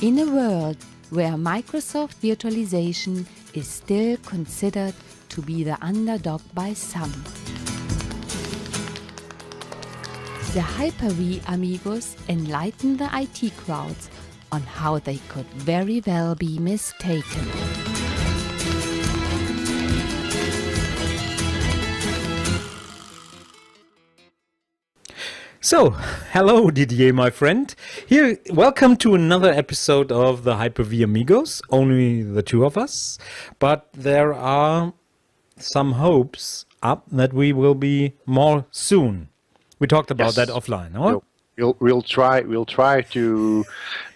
in a world where Microsoft virtualization is still considered to be the underdog by some. The Hyper-V amigos enlighten the IT crowds on how they could very well be mistaken. So, hello Didier, my friend. Here, welcome to another episode of the Hyper-V Amigos. Only the two of us, but there are some hopes up that we will be more soon. We talked about that offline, no? We'll try to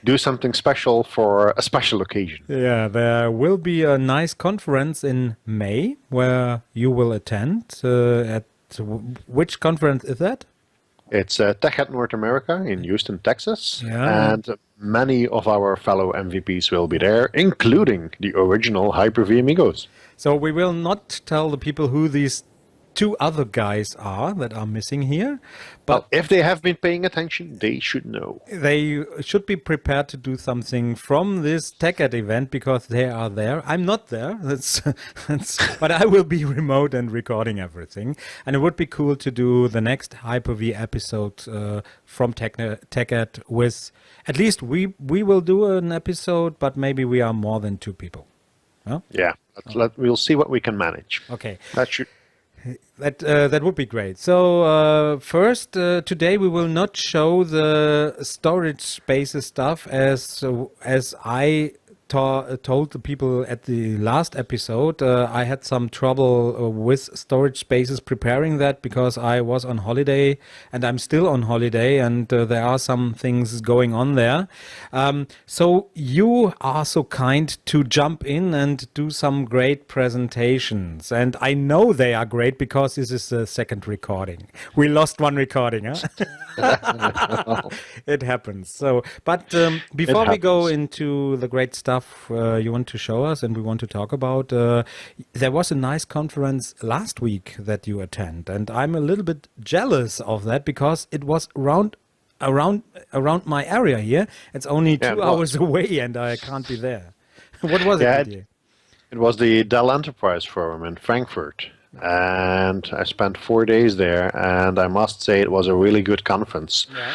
do something special for a special occasion. Yeah, there will be a nice conference in May where you will attend. Which conference is that? It's TechEd North America in Houston, Texas, Yeah. and many of our fellow MVPs will be there, including the original Hyper-V Amigos. So we will not tell the people who these two other guys are that are missing here, but If they have been paying attention, they should know. they should be prepared to do something from this TechEd event because they are there. I'm not there, but I will be remote and recording everything. And it would be cool to do the next Hyper-V episode from TechEd with, at least we will do an episode, but maybe we are more than two people. Huh? Yeah, we'll see what we can manage. Okay. That That would be great. So first, today we will not show the storage spaces stuff as I told the people at the last episode. I had some trouble with storage spaces preparing that because I was on holiday and I'm still on holiday, and there are some things going on there. So you are so kind to jump in and do some great presentations, and I know they are great because this is the second recording. We lost one recording, huh? It happens. So, but before we go into the great stuff you want to show us and we want to talk about, there was a nice conference last week that you attend, and I'm a little bit jealous of that because it was around my area here. It's only 2 hours away and I can't be there. What was it? It was the Dell Enterprise Forum in Frankfurt, and I spent 4 days there, and I must say it was a really good conference. Yeah.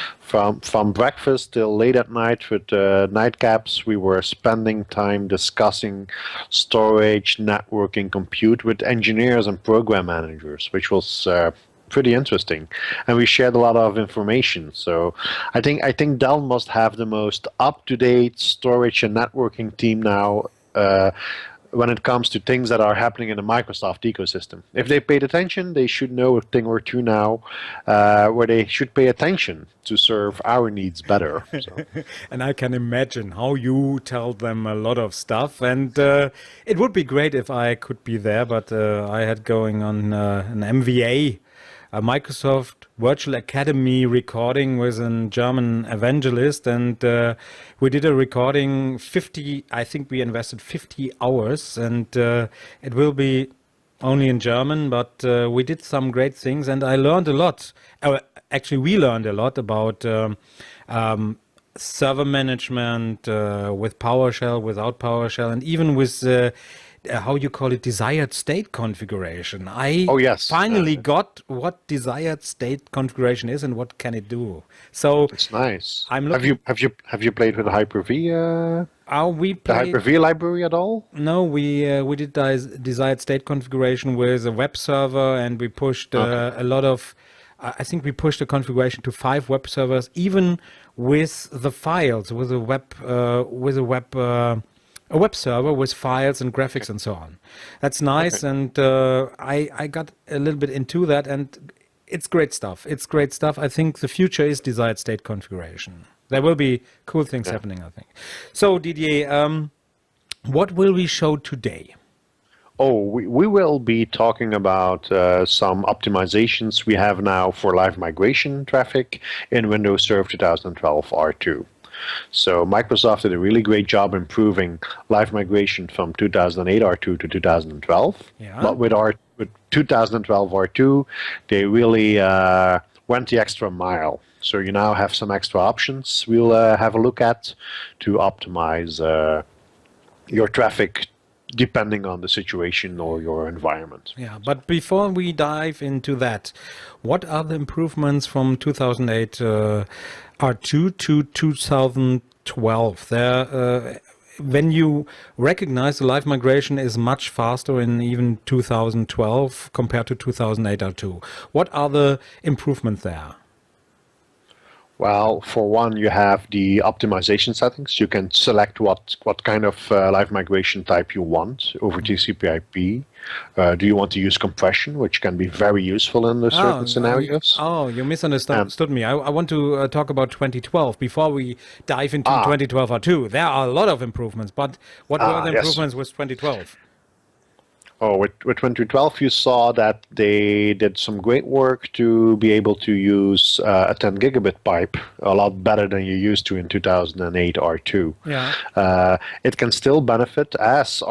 From breakfast till late at night with nightcaps, we were spending time discussing storage, networking, compute with engineers and program managers, which was pretty interesting, and we shared a lot of information. So I think Dell must have the most up-to-date storage and networking team now when it comes to things that are happening in the Microsoft ecosystem. If they paid attention, they should know a thing or two now where they should pay attention to serve our needs better. So. And I can imagine how you tell them a lot of stuff, and it would be great if I could be there, but I had going on an MVA, a Microsoft Virtual Academy recording with a German evangelist, and we did a recording 50, I think we invested 50 hours, and it will be only in German, but we did some great things, and I learned a lot. Actually, we learned a lot about server management with PowerShell, without PowerShell, and even with how you call it, desired state configuration. I finally got what desired state configuration is and what can it do. So it's nice. I'm looking. Have you played with the Hyper-V? The Hyper-V library at all? No, we did desired state configuration with a web server, and we pushed a lot of. I think we pushed the configuration to 5 web servers, even with the files, with a web server with files and graphics and so on. That's nice, and I got a little bit into that, and it's great stuff. It's great stuff. I think the future is desired state configuration. There will be cool things happening, I think. So, Didier, what will we show today? We will be talking about some optimizations we have now for live migration traffic in Windows Server 2012 R2. So Microsoft did a really great job improving live migration from 2008 R2 to 2012. Yeah. But with 2012 R2, they really went the extra mile. So you now have some extra options we'll have a look at to optimize your traffic depending on the situation or your environment. Yeah, but before we dive into that, what are the improvements from 2008 R2 to 2012? There, when you recognize the live migration is much faster in even 2012 compared to 2008 R2. What are the improvements there? Well, for one, you have the optimization settings. You can select what kind of live migration type you want over TCP/IP. Do you want to use compression, which can be very useful in certain scenarios? You misunderstood me. I want to talk about 2012 before we dive into 2012 R2. There are a lot of improvements, but what were the improvements with 2012? Oh, with 2012, you saw that they did some great work to be able to use a 10 gigabit pipe a lot better than you used to in 2008 R2. Yeah. It can still benefit as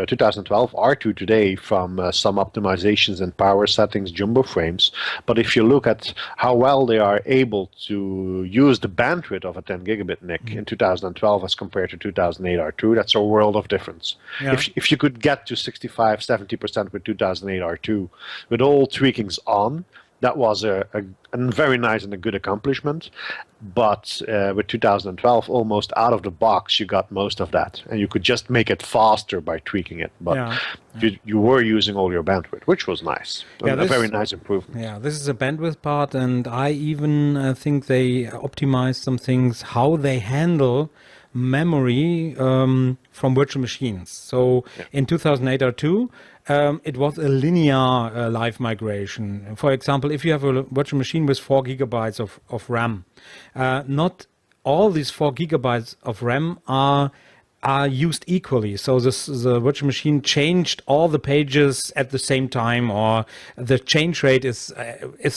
2012 R2 today from some optimizations and power settings, jumbo frames. But if you look at how well they are able to use the bandwidth of a 10 gigabit NIC in 2012 as compared to 2008 R2, that's a world of difference. Yeah. If you could get to 65-70% with 2008 R2 with all tweakings on, that was a very nice and a good accomplishment. But with 2012, almost out of the box, you got most of that. And you could just make it faster by tweaking it. But you were using all your bandwidth, which was nice. A very nice improvement. Yeah, this is a bandwidth part. And I even think they optimized some things, how they handle memory from virtual machines. So in 2008 R2, it was a linear live migration. For example, if you have a virtual machine with 4 gigabytes of RAM, not all these 4 gigabytes of RAM are used equally. So the virtual machine changed all the pages at the same time, or the change rate is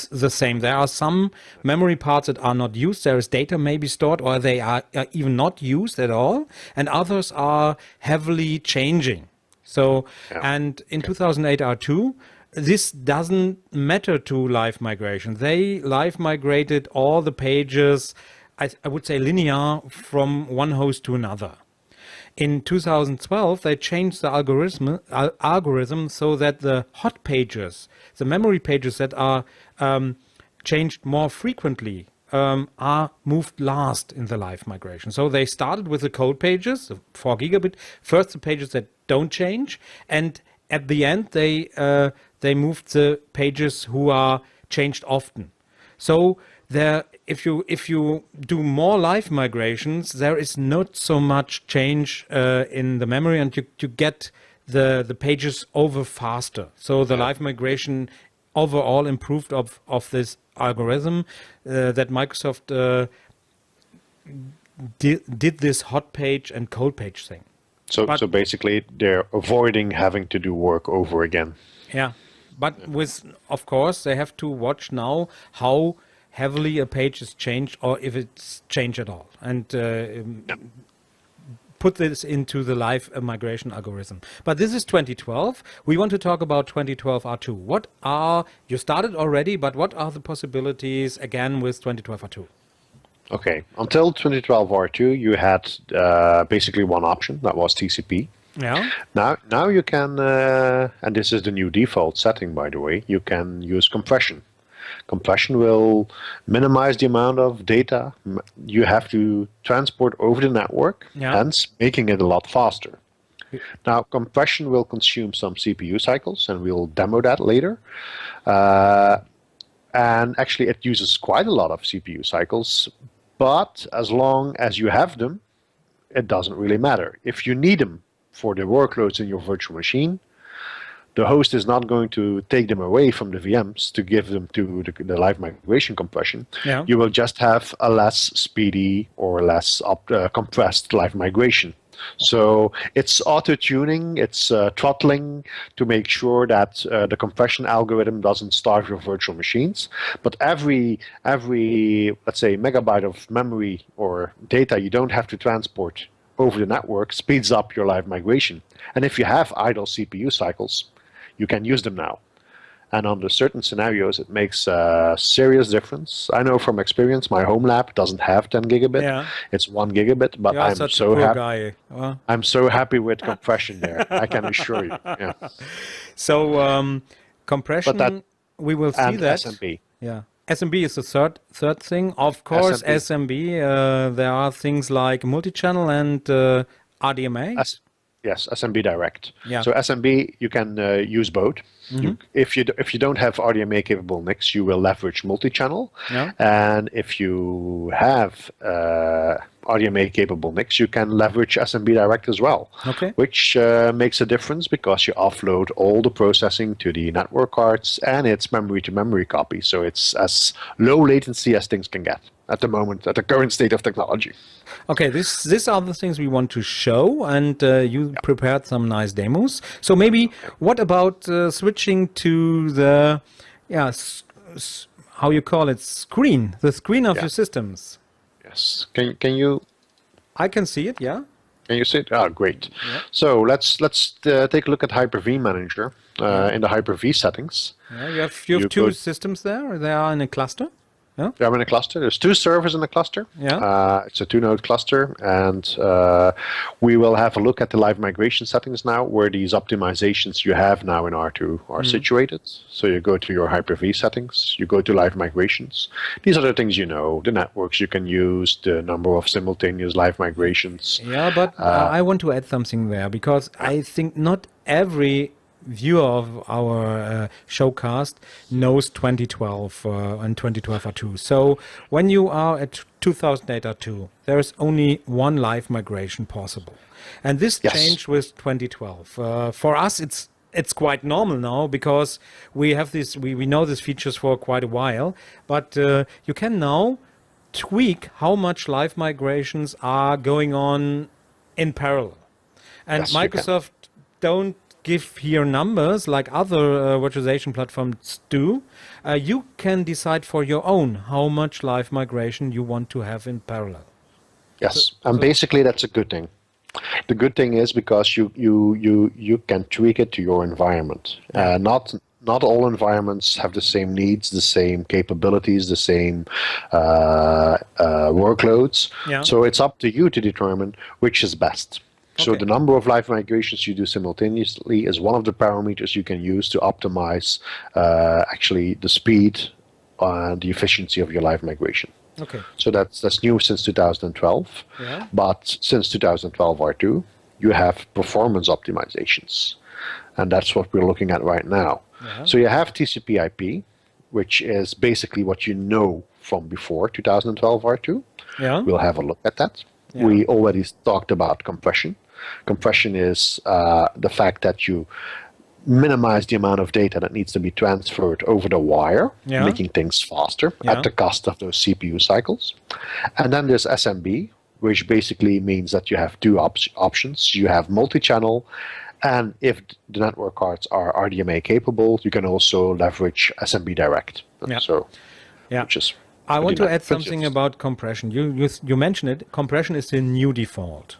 the same. There are some memory parts that are not used. There is data maybe stored, or they are even not used at all, and others are heavily changing. So, and in 2008 R2, this doesn't matter to live migration. They live migrated all the pages, I would say linear, from one host to another. In 2012, they changed the algorithm so that the hot pages, the memory pages that are changed more frequently, are moved last in the live migration. So they started with the code pages, the 4 gigabit, first the pages that don't change, and at the end they moved the pages who are changed often. So there, if you do more live migrations, there is not so much change in the memory, and you get the pages over faster. So the live migration overall improved of this algorithm that Microsoft did this hot page and cold page thing. So basically, they're avoiding having to do work over again. Yeah, but of course, they have to watch now how heavily a page is changed, or if it's changed at all, and put this into the live migration algorithm. But this is 2012. We want to talk about 2012 R2. You started already, but what are the possibilities again with 2012 R2? Okay, until 2012 R2, you had basically one option, that was TCP. Yeah. Now you can, and this is the new default setting, by the way, you can use compression. Compression will minimize the amount of data you have to transport over the network, hence making it a lot faster. Now, compression will consume some CPU cycles, and we'll demo that later. And actually, it uses quite a lot of CPU cycles, but as long as you have them, it doesn't really matter. If you need them for the workloads in your virtual machine, the host is not going to take them away from the VMs to give them to the live migration compression. Yeah. You will just have a less speedy or less compressed live migration. So it's auto-tuning, it's throttling to make sure that the compression algorithm doesn't starve your virtual machines. But every let's say megabyte of memory or data you don't have to transport over the network speeds up your live migration. And if you have idle CPU cycles, you can use them now. And under certain scenarios, it makes a serious difference. I know from experience, my home lab doesn't have 10 gigabit. Yeah. It's 1 gigabit, but You're I'm such a so poor happy. guy. Well, I'm so happy with compression there. I can assure you. Yeah. so compression, we will see And that. SMB. Yeah. SMB is the third thing. Of course, SMB, there are things like multi-channel and RDMA. Yes, SMB Direct. Yeah. So SMB, you can use both. If you don't have RDMA capable NICs, you will leverage multi-channel. Yeah. And if you have RDMA capable NICs, you can leverage SMB Direct as well. Okay. Which makes a difference because you offload all the processing to the network cards, and it's memory-to-memory copy. So it's as low latency as things can get at the moment, at the current state of technology. Okay, these are the things we want to show, and you prepared some nice demos. So maybe, what about switching to the, how you call it, screen, the screen of your systems? Yes. Can you? I can see it. Yeah. Can you see it? Oh, great. Yeah. So let's take a look at Hyper-V Manager in the Hyper-V settings. Yeah, you have two systems there. They are in a cluster. Yeah. They are in a cluster. There's 2 servers in the cluster. Yeah. It's a 2-node cluster, and we will have a look at the live migration settings now, where these optimizations you have now in R2 are situated. So you go to your Hyper-V settings, you go to live migrations. These are the things you know, the networks you can use, the number of simultaneous live migrations. Yeah, but I want to add something there, because I think not every viewer of our showcast knows 2012 and 2012 R2. So when you are at 2008 R2, there is only one live migration possible, and this changed with 2012. For us, it's quite normal now, because we have this. We know these features for quite a while, but you can now tweak how much live migrations are going on in parallel, and Microsoft don't give here numbers like other virtualization platforms do. You can decide for your own how much live migration you want to have in parallel. Yes, and basically that's a good thing. The good thing is because you can tweak it to your environment. Not all environments have the same needs, the same capabilities, the same workloads. Yeah. So it's up to you to determine which is best. So the number of live migrations you do simultaneously is one of the parameters you can use to optimize actually the speed and the efficiency of your live migration. Okay. So that's new since 2012. Yeah. But since 2012 R2, you have performance optimizations. And that's what we're looking at right now. Yeah. So you have TCP/IP, which is basically what you know from before 2012 R2. Yeah. We'll have a look at that. Yeah. We already talked about compression. Compression is the fact that you minimize the amount of data that needs to be transferred over the wire, making things faster at the cost of those CPU cycles. And then there's SMB, which basically means that you have 2 options. You have multi-channel, and if the network cards are RDMA capable, you can also leverage SMB Direct. So, which is I want to add something about compression. You mentioned it. Compression is the new default.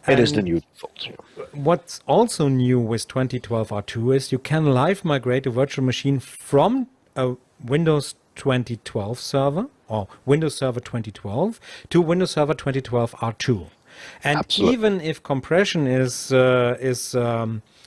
It is the new default. Yeah. What's also new with 2012 R2 is you can live migrate a virtual machine from a Windows 2012 server or Windows Server 2012 to Windows Server 2012 R2. And even if compression is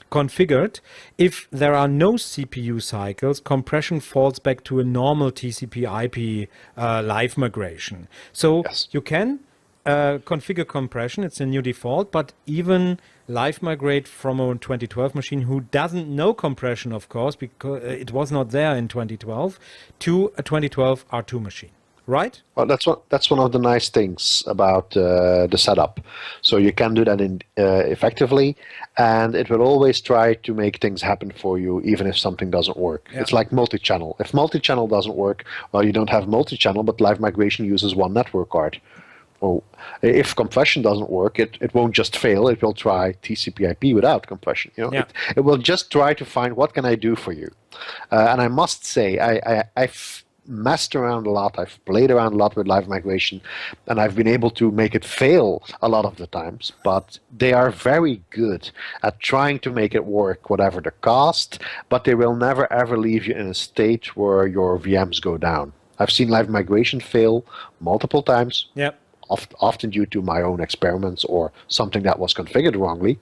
configured, if there are no CPU cycles, compression falls back to a normal TCP/IP live migration. So you can configure compression, it's a new default, but even live migrate from a 2012 machine who doesn't know compression, of course, because it was not there in 2012, to a 2012 R2 machine. Right? Well, that's one of the nice things about the setup. So you can do that effectively, and it will always try to make things happen for you, even if something doesn't work. Yeah. It's like multi-channel. If multi-channel doesn't work, well, you don't have multi-channel, but live migration uses one network card. Or if compression doesn't work, it won't just fail. It will try TCP/IP without compression. You know, it will just try to find what can I do for you. And I must say, messed around a lot. I've played around a lot with live migration, and I've been able to make it fail a lot of the times. But they are very good at trying to make it work, whatever the cost. But they will never ever leave you in a state where your VMs go down. I've seen live migration fail multiple times. Yep. Often due to my own experiments or something that was configured wrongly,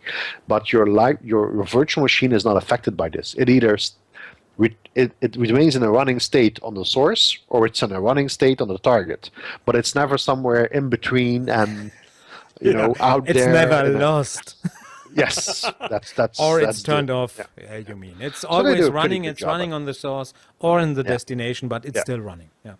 but your virtual machine is not affected by this. It either it remains in a running state on the source, or it's in a running state on the target, but it's never somewhere in between and out it's there. It's never lost. Yes, that's or that's it's turned off. Yeah. You mean it's always running? It's running on the source or in the destination, but it's still running. Yeah.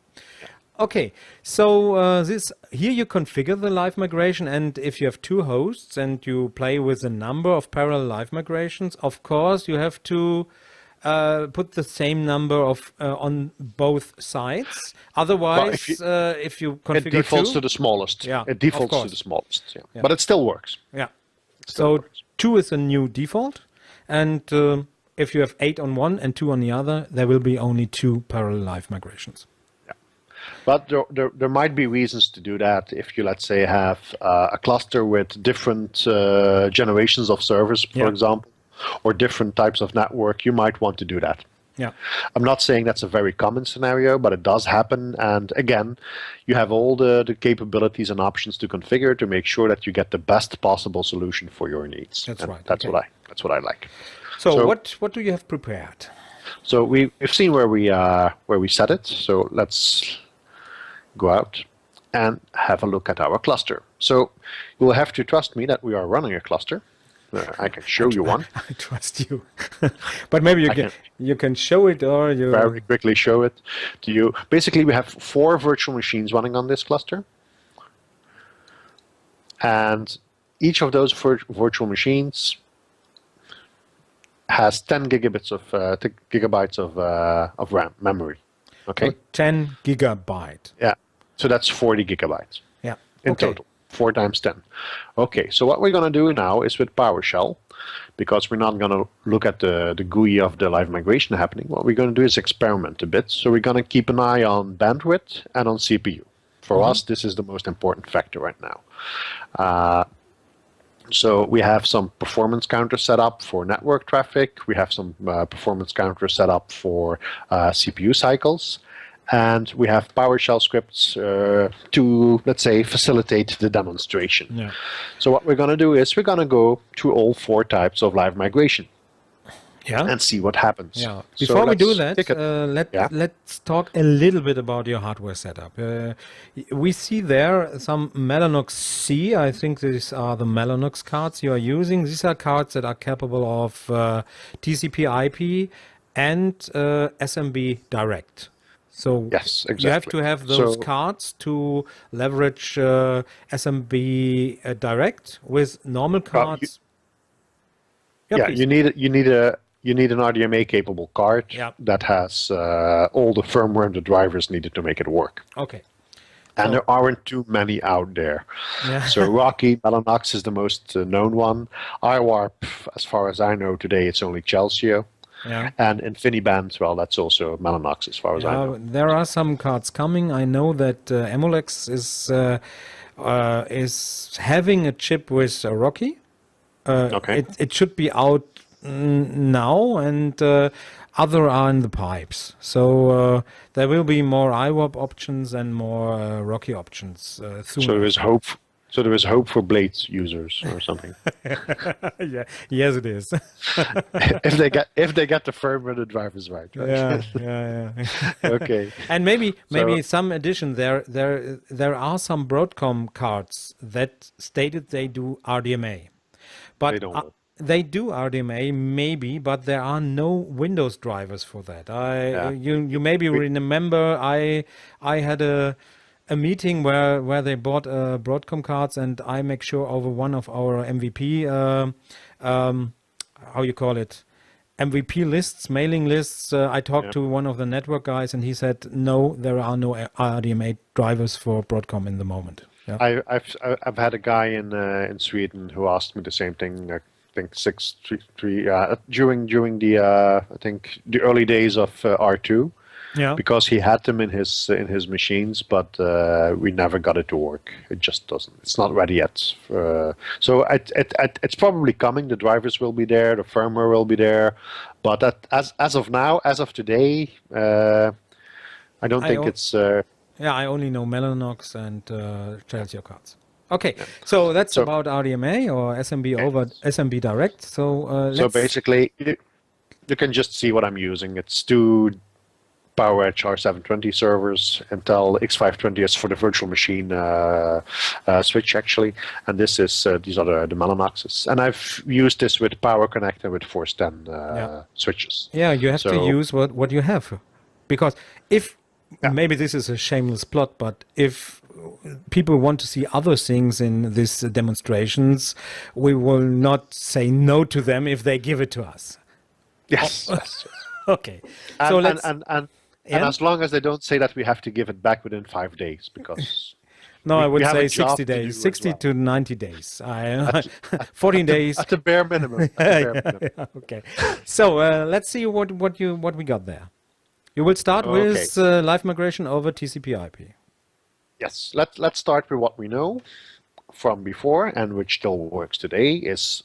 Okay, so here you configure the live migration, and if you have two hosts and you play with a number of parallel live migrations, of course you have to put the same number of on both sides. Otherwise, if you configure it defaults two, to the smallest. Yeah, it defaults to the smallest. Yeah. But it still works. Yeah. So 2 is a new default, and if you have 8 on one and 2 on the other, there will be only 2 parallel live migrations. But there might be reasons to do that if you, let's say, have a cluster with different generations of servers, for example, or different types of network. You might want to do that. Yeah. I'm not saying that's a very common scenario, but it does happen. And again, you have all the capabilities and options to configure to make sure that you get the best possible solution for your needs. That's right. That's what I like. So what do you have prepared? So we've seen where we set it. So let's go out and have a look at our cluster. So you will have to trust me that we are running a cluster. I can show you one. I trust you, but maybe you can show it, or you very quickly show it to you. Basically, we have 4 virtual machines running on this cluster, and each of those virtual machines has 10 gigabytes of RAM memory. Okay, so 10 gigabyte. Yeah, so that's 40 gigabytes. Yeah, in total. 4 times 10. Okay, so what we're going to do now is with PowerShell, because we're not going to look at the GUI of the live migration happening. What we're going to do is experiment a bit. So we're going to keep an eye on bandwidth and on CPU. For us, this is the most important factor right now. So we have some performance counters set up for network traffic. We have some performance counters set up for CPU cycles. And we have PowerShell scripts to, let's say, facilitate the demonstration. Yeah. So what we're going to do is we're going to go through all 4 types of live migration. Yeah. And see what happens. Yeah. Before we do that, let's talk a little bit about your hardware setup. We see there some Mellanox C. I think these are the Mellanox cards you are using. These are cards that are capable of TCP/IP and SMB direct. So yes, exactly. You have to have those cards to leverage SMB direct with normal cards. You need an RDMA capable card that has all the firmware and the drivers needed to make it work. Okay. And there aren't too many out there. Yeah. So Rocky, Mellanox is the most known one. iWarp, as far as I know today, it's only Chelsea. Yeah. And InfiniBand, well, that's also Mellanox as far as I know. There are some cards coming. I know that Emulex is having a chip with Rocky. Okay. It should be out now, and other are in the pipes. So there will be more iWarp options and more Rocky options soon. So there is hope. So there is hope for Blade users or something. Yeah, yes, it is. if they get the firmware, the drivers right. Yeah. Okay. And maybe some addition there are some Broadcom cards that stated they do RDMA, but they don't. They do RDMA maybe, but there are no Windows drivers for that. You maybe remember I had a meeting where they bought Broadcom cards, and I make sure over one of our MVP, how you call it, MVP lists, mailing lists. I talked to one of the network guys, and he said, no, there are no RDMA drivers for Broadcom in the moment. Yeah. I've had a guy in Sweden who asked me the same thing. I think during the I think the early days of R2. Yeah. because he had them in his machines, but we never got it to work. It just doesn't. It's not ready yet. So it's probably coming. The drivers will be there. The firmware will be there, but as of now, as of today, I don't think it's. Yeah, I only know Mellanox and Chelsea cards. Okay, so that's about RDMA or SMB over SMB Direct. So basically, you can just see what I'm using. It's two PowerEdge R720 servers, Intel X520 is for the virtual machine switch actually, and this is these are the Mellanoxes. And I've used this with Power Connect and with Force 10 switches. Yeah, you have to use what you have, because if maybe this is a shameless plot, but if people want to see other things in these demonstrations, we will not say no to them if they give it to us. Yes. Okay. And, So let's. and as long as they don't say that we have to give it back within 5 days, because No, I would have say a job 60 to do days, as 60 well. to 90 days. 14 days. at the bare minimum. At the bare minimum. Okay. So let's see what we got there. You will start with live migration over TCP/IP. Yes, let's start with what we know from before and which still works today is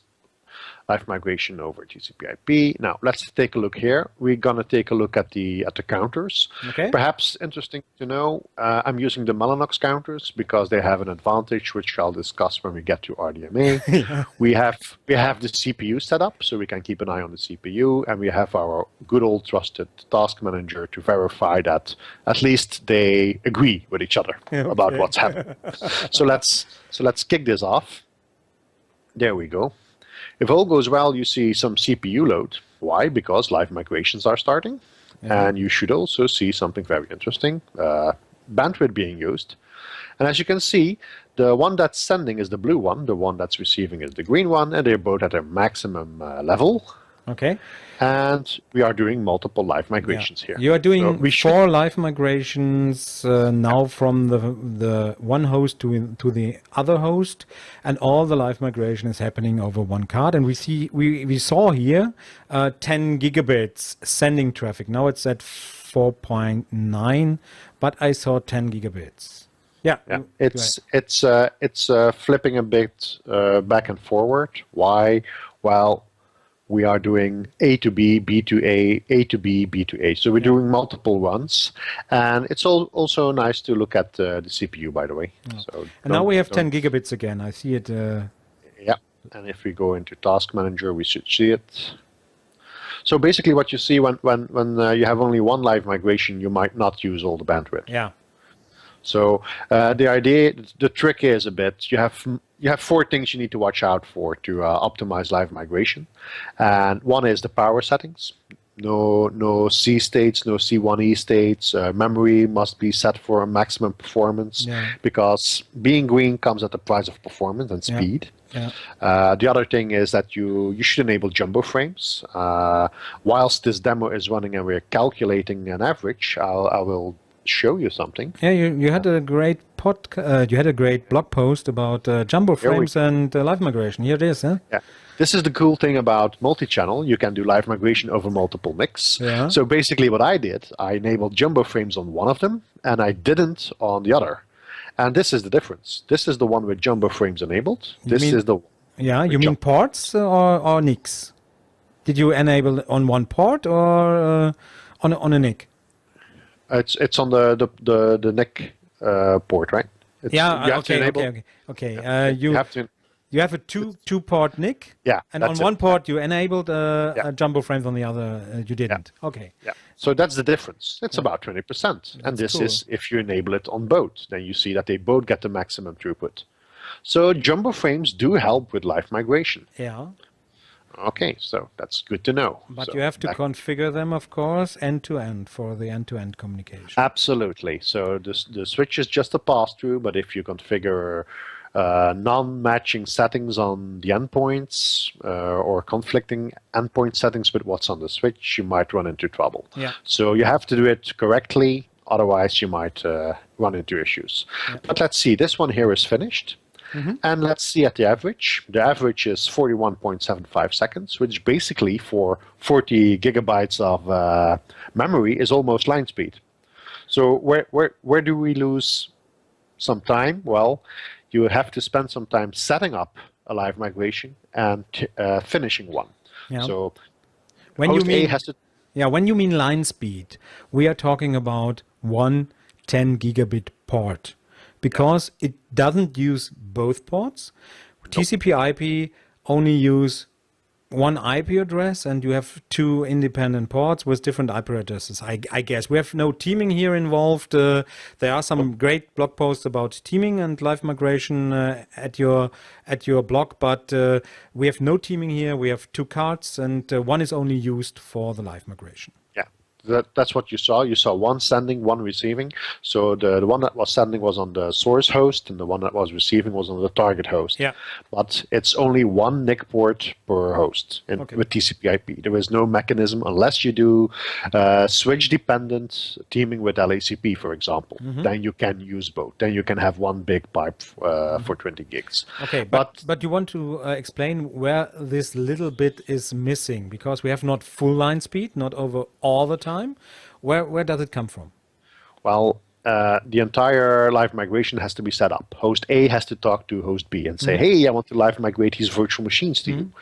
live migration over TCP/IP. Now let's take a look here. We're gonna take a look at the counters. Okay. Perhaps interesting to know. I'm using the Mellanox counters because they have an advantage, which I'll discuss when we get to RDMA. We have the CPU set up, so we can keep an eye on the CPU, and we have our good old trusted task manager to verify that at least they agree with each other about what's happening. So let's kick this off. There we go. If all goes well, you see some CPU load. Why? Because live migrations are starting. And you should also see something very interesting, bandwidth being used. And as you can see, the one that's sending is the blue one, the one that's receiving is the green one, and they're both at their maximum level. Okay. And we are doing multiple live migrations here. You are doing So 4 live migrations now from the one host to the other host, and all the live migration is happening over one card. And we saw here 10 gigabits sending traffic. Now it's at 4.9, but I saw 10 gigabits. Yeah. It's flipping a bit back and forward. Why? Well, we are doing A to B, B to A to B, B to A. So we're doing multiple runs. And it's also nice to look at the CPU, by the way. So and now we have 10 gigabits again. I see it. Yeah. And if we go into Task Manager, we should see it. So basically what you see when you have only one live migration, you might not use all the bandwidth. Yeah. So the trick is a bit, you have 4 things you need to watch out for to optimize live migration. And one is the power settings. No C states, no C1E states. Memory must be set for maximum performance because being green comes at the price of performance and speed. Yeah. The other thing is that you should enable jumbo frames. Whilst this demo is running and we're calculating an average, I will show you something. Yeah, you had a great you had a great blog post about jumbo frames and live migration. Here it is, huh? Yeah. This is the cool thing about multi-channel. You can do live migration over multiple NICs. Yeah. So basically what I did, I enabled jumbo frames on one of them, and I didn't on the other. And this is the difference. This is the one with jumbo frames enabled. You mean ports or NICs? Did you enable on one port or on a NIC? It's on the NIC port, right? You have a two port NIC. Yeah. And on one port you enabled jumbo frames, on the other you didn't. Yeah. Okay. Yeah. So that's the difference. It's about 20%. And this is if you enable it on both, then you see that they both get the maximum throughput. So jumbo frames do help with live migration. Yeah. Okay, so that's good to know. But you have to configure them, of course, end-to-end for the end-to-end communication. Absolutely. So the switch is just a pass-through, but if you configure non-matching settings on the endpoints or conflicting endpoint settings with what's on the switch, you might run into trouble. Yeah. So you have to do it correctly, otherwise you might run into issues. Yeah. But let's see, this one here is finished. And let's see at the average. The average is 41.75 seconds, which basically for 40 gigabytes of memory is almost line speed. So where do we lose some time? Well, you have to spend some time setting up a live migration and finishing one. Yeah. So When you host A mean has to. Yeah, when you mean line speed, we are talking about one 10 gigabit port because it doesn't use both ports. TCP/IP only use one IP address, and you have two independent ports with different IP addresses. I guess we have no teaming here involved. There are some great blog posts about teaming and live migration at your blog, but we have no teaming here. We have two cards, and one is only used for the live migration. Yeah, that's what you saw. You saw one sending, one receiving. So the one that was sending was on the source host, and the one that was receiving was on the target host. Yeah. But it's only one NIC port per host with TCP/IP. There is no mechanism unless you do switch dependent teaming with LACP, for example. Then you can use both. Then you can have one big pipe for 20 gigs. Okay, but you want to explain where this little bit is missing, because we have not full line speed, not over all the time. Where does it come from? Well, the entire live migration has to be set up. Host A has to talk to host B and say, hey, I want to live migrate these virtual machines to you.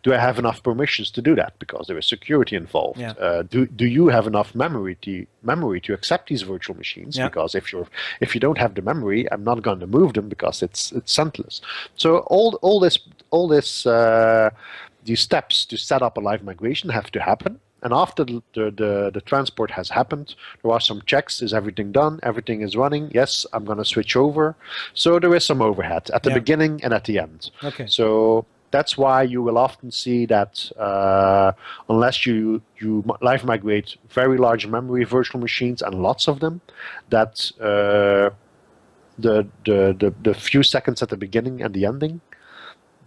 Do I have enough permissions to do that? Because there is security involved. Yeah. Do you have enough memory to accept these virtual machines? Yeah. Because if you don't have the memory, I'm not going to move them because it's scentless. So all these steps to set up a live migration have to happen. And after the transport has happened, there are some checks. Is everything done? Everything is running? Yes, I'm going to switch over. So there is some overhead at the beginning and at the end. Okay. So that's why you will often see that unless you live migrate very large memory virtual machines and lots of them, that the few seconds at the beginning and the ending,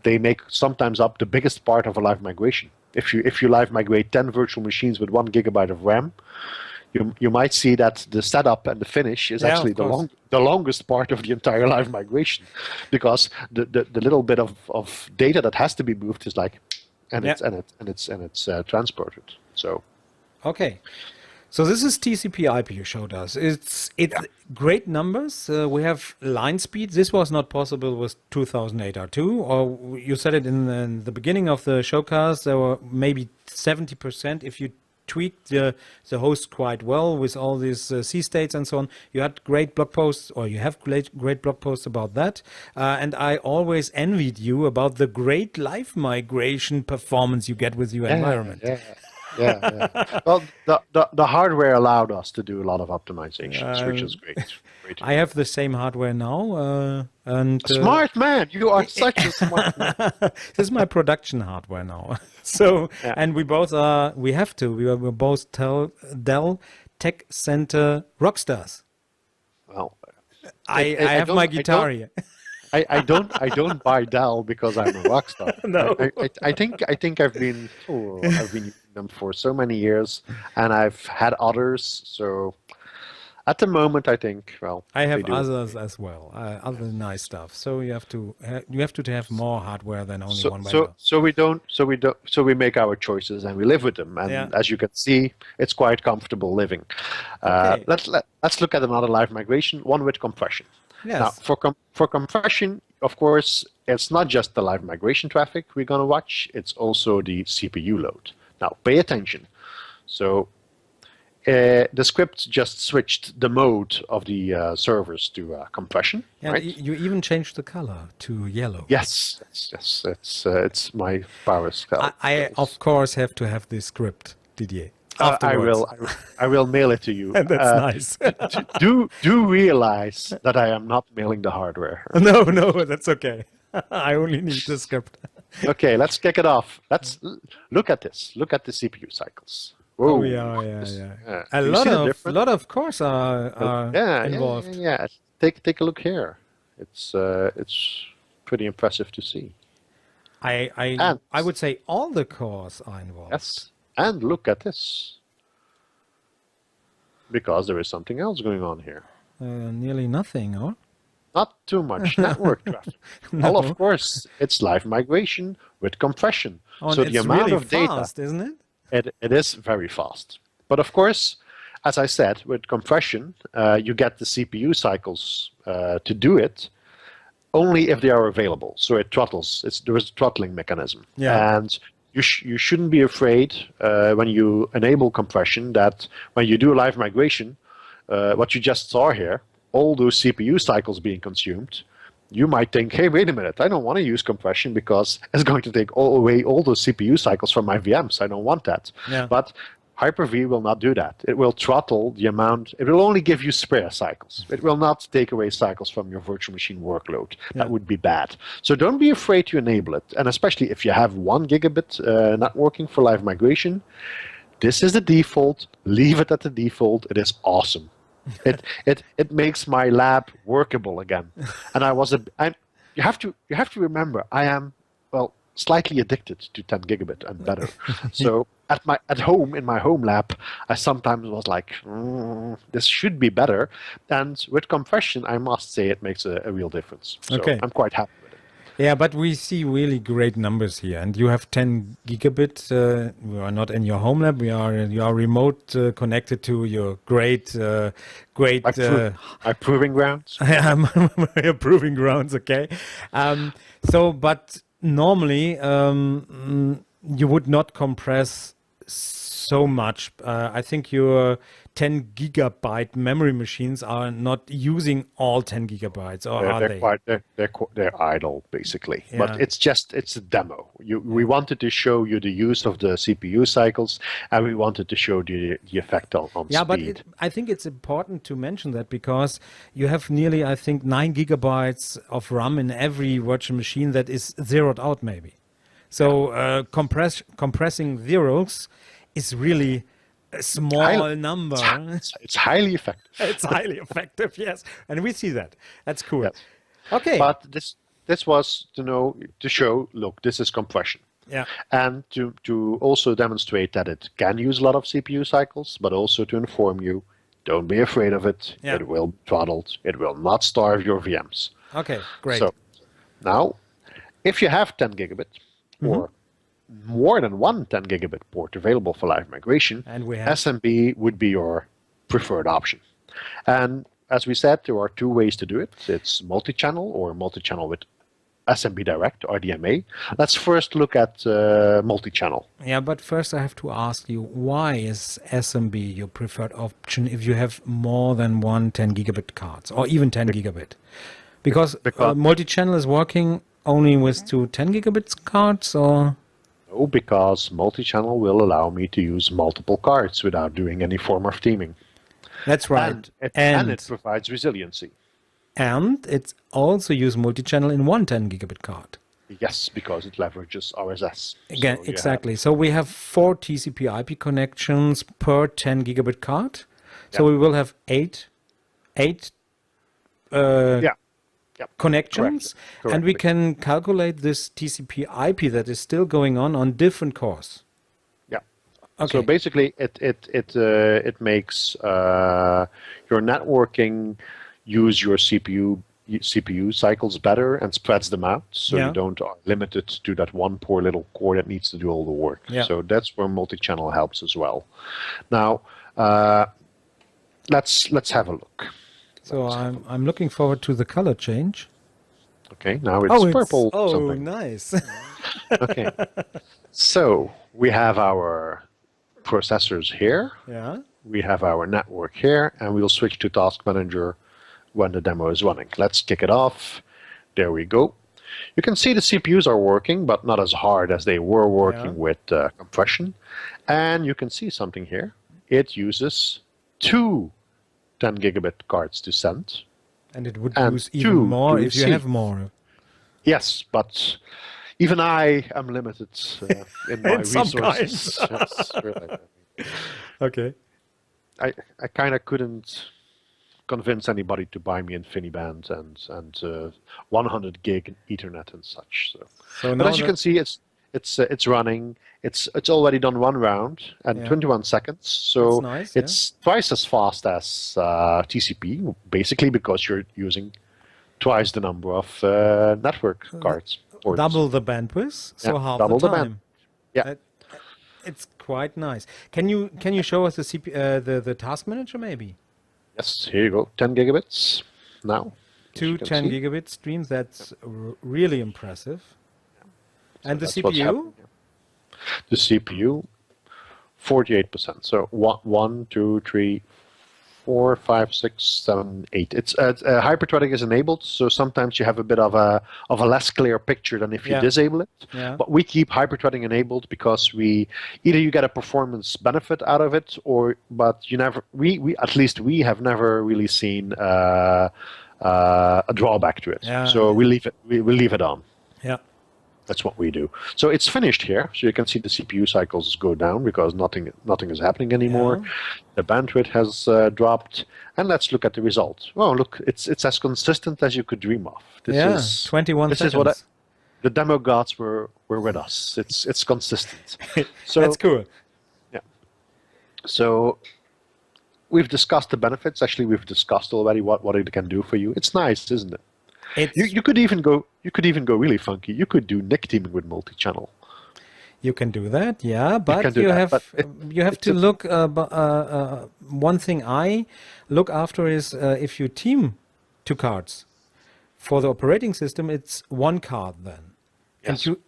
they make sometimes up the biggest part of a live migration. If you live migrate 10 virtual machines with 1 gigabyte of RAM, you might see that the setup and the finish is actually the longest part of the entire live migration, because the little bit of data that has to be moved is like, it's transported. So okay. So this is TCP/IP you showed us. It's great numbers. We have line speed. This was not possible with 2008 R2, or you said it in the beginning of the showcast. There were maybe 70% if you tweaked the host quite well with all these C states and so on. You had great blog posts, or you have great blog posts about that. And I always envied you about the great live migration performance you get with your environment. Yeah. Well, the hardware allowed us to do a lot of optimizations, which is great. I have the same hardware now. And smart man, you are such a smart man. This is my production hardware now. So, and we both are. We're both Dell Tech Center rockstars. Well, I have my guitar here. I don't buy Dell because I'm a rock star. No. I think I've been using them for so many years, and I've had others. So at the moment, I think I have others as well, other nice stuff. So you have to have more hardware than only one vendor. So we make our choices and we live with them. And as you can see, it's quite comfortable living. Okay. Let's look at another live migration, one with compression. Yes. Now, for compression, of course, it's not just the live migration traffic we're going to watch, it's also the CPU load. Now, pay attention. So the script just switched the mode of the servers to compression. Yeah, right? You even changed the color to yellow. Yes. It's my power skill. I of course have to have this script, Didier. I will mail it to you. That's nice. do realize that I am not mailing the hardware. No, that's okay. I only need the script. Okay, let's kick it off. Let's look at this. Look at the CPU cycles. Whoa. Oh yeah. A lot of cores are involved. Yeah. Take a look here. It's pretty impressive to see. I would say all the cores are involved. Yes. And look at this. Because there is something else going on here. Nearly nothing, or? not too much network traffic. Well, of course, it's live migration with compression. Oh, so and the it's amount really of data, fast, isn't it? it is very fast. But of course, as I said, with compression, you get the CPU cycles to do it only if they are available. So it throttles. There is a throttling mechanism. Yeah. And you shouldn't be afraid when you enable compression that when you do a live migration, what you just saw here, all those CPU cycles being consumed, you might think, hey, wait a minute, I don't want to use compression because it's going to take away all those CPU cycles from my VMs. I don't want that. Yeah. But Hyper-V will not do that. It will throttle the amount. It will only give you spare cycles. It will not take away cycles from your virtual machine workload. That would be bad. So don't be afraid to enable it. And especially if you have 1 gigabit networking for live migration, this is the default. Leave it at the default. It is awesome. It makes my lab workable again. And you have to remember, I am, well, slightly addicted to 10 gigabit and better. So at home, in my home lab, I sometimes was like, this should be better. And with compression, I must say it makes a real difference. So Okay. I'm quite happy with it. Yeah, but we see really great numbers here, and you have 10 gigabit. We are not in your home lab. You are remote connected to your great. My proving grounds. Proving grounds. Okay, but normally you would not compress so much. I think your 10 gigabyte memory machines are not using all 10 gigabytes, or are they? They're idle basically. Yeah. But it's a demo. We wanted to show you the use of the CPU cycles, and we wanted to show the effect on Yeah, speed. but I think it's important to mention that because you have nearly, I think, 9 gigabytes of RAM in every virtual machine that is zeroed out, maybe. So compressing zeros is really a small number. It's highly effective. It's highly effective, yes, and we see that. That's cool. Yes. Okay. But this was to show, look, this is compression. Yeah. And to also demonstrate that it can use a lot of CPU cycles, but also to inform you, don't be afraid of it. Yeah. It will be throttled. It will not starve your VMs. Okay. Great. So now, if you have 10 gigabit or more than one 10 gigabit port available for live migration, And we have- SMB would be your preferred option. And as we said, there are 2 ways to do it. It's multi-channel or multi-channel with SMB Direct or DMA. Let's first look at multi-channel. Yeah, but first I have to ask you, why is SMB your preferred option if you have more than one 10 gigabit cards or even 10 gigabit? Because multi-channel is working only with 2 10 gigabit cards, or? No, because multi-channel will allow me to use multiple cards without doing any form of theming. That's right. And it provides resiliency. And it's also use multi-channel in one 10 gigabit card. Yes, because it leverages RSS. Again, So you exactly. So we have 4 TCP IP connections per 10 gigabit card. So Yeah. we will have eight Yeah. connections, Correct. and we can calculate this TCP IP that is still going on different cores. Yeah. Okay. So basically, it makes your networking use your CPU cycles better and spreads them out, so Yeah. you don't are limited to that one poor little core that needs to do all the work. Yeah. So that's where multi-channel helps as well. Now, let's have a look. So I'm looking forward to the color change. Okay, now it's purple. Oh, something. nice. Okay. So we have our processors here. Yeah. We have our network here, and we'll switch to Task Manager when the demo is running. Let's kick it off. There we go. You can see the CPUs are working, but not as hard as they were working with compression. And you can see something here. It uses 2 10 gigabit cards to send. And it would And use even 2 more to if you receive. have more. Yes, but even I am limited in my In some resources. Yes, really. Okay. I kind of couldn't convince anybody to buy me InfiniBand and 100 gig Ethernet and such. So But now as you can see, it's running. It's already done 1 round and Yeah. 21 seconds. So That's nice, yeah. it's twice as fast as TCP, basically because you're using twice the number of network cards. Ports. Double the bandwidth, so Yeah, half double the the band. time. Yeah. It's quite nice. Can you show us the task manager maybe? Yes, here you go. 10 gigabits now. as Two you can 10 see. gigabit streams. That's really impressive. And the That's what's CPU? happening here. The CPU, 48%. So 1, 2, 3, 4, 5, 6, 7, 8. It's hyperthreading is enabled, so sometimes you have a bit of a less clear picture than if you Yeah. disable it. Yeah. But we keep hyperthreading enabled because either you get a performance benefit out of it, but you never at least we have never really seen a drawback to it. Yeah. So we leave it on. Yeah. That's what we do. So it's finished here. So you can see the CPU cycles go down because nothing is happening anymore. Yeah. The bandwidth has dropped. And let's look at the result. Oh, look, it's as consistent as you could dream of. Yeah. 21 this seconds. is what the demo gods were with us. It's consistent. So That's cool. yeah. So we've discussed the benefits. Actually, we've discussed already what it can do for you. It's nice, isn't it? It's, You could even go really funky. You could do NIC teaming with multi-channel. you can do that, yeah, but can do you that, have but you have to look. One thing I look after is if you team two cards for the operating system, it's one card then, and Yes. you